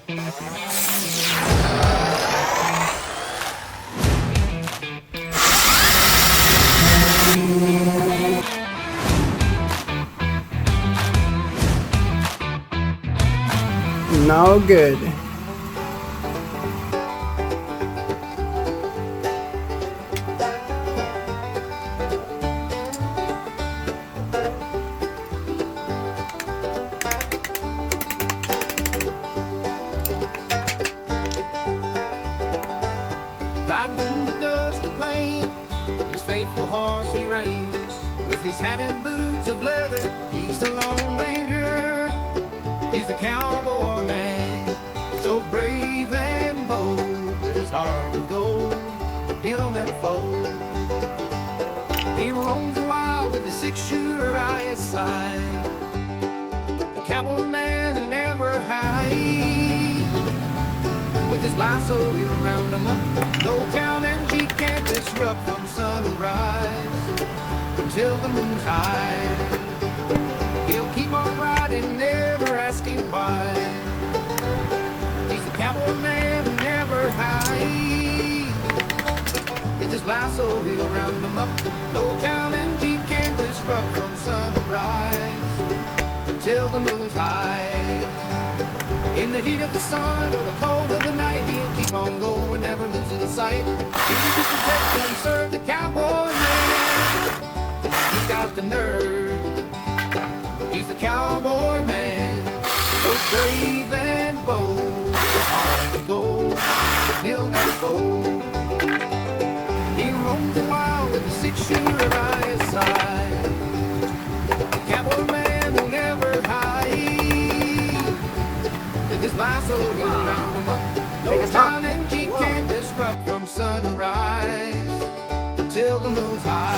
No good. Like the dust of plain, his faithful horse he reins. With his hat and boots of leather, he's the Lone Ranger. He's the cowboy man, so brave and bold. His heart of gold, he'll never fold. He roams the wild with a six-shooter by his side. The cowboy man who never hide. With his lasso he'll round him up. No town and G can't disrupt from sunrise until the moon's high. He'll keep on riding, never asking why. He's the cowboy man who never hides. With his lasso he'll round him up. No town and G can't disrupt from sunrise until the moon's high. In the heat of the sun or the cold of the night, he'll keep on going, never losing sight. He's just protect and serve the cowboy man. He's got the nerve. He's the cowboy man, so brave and bold. His heart of gold, he'll never fold. He roams the wild with a six-shooter by his side. The cowboy man will never hide. His lasso will round him up. No town and G can't disrupt from sunrise until the moon's high.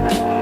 Bye.